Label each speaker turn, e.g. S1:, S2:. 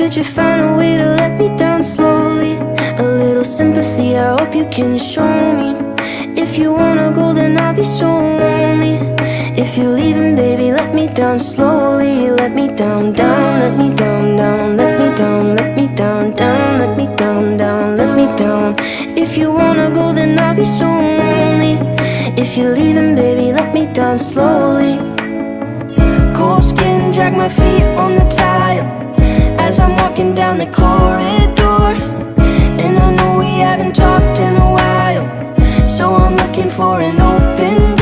S1: Could you find a way to let me down slowly? A little sympathy, I hope you can show me. If you wanna go, then I'll be so lonely. If you're leaving, baby, let me down slowly. Let me down, down, let me down, down. Let me down, let me down, down. Let me down, down, let me down. If you wanna go, then I'll be so lonely. If you're leaving, baby, let me down slowly. Cold skin, drag my feet on the tile as I'm walking down the corridor. And I know we haven't talked in a while, so I'm looking for an open door.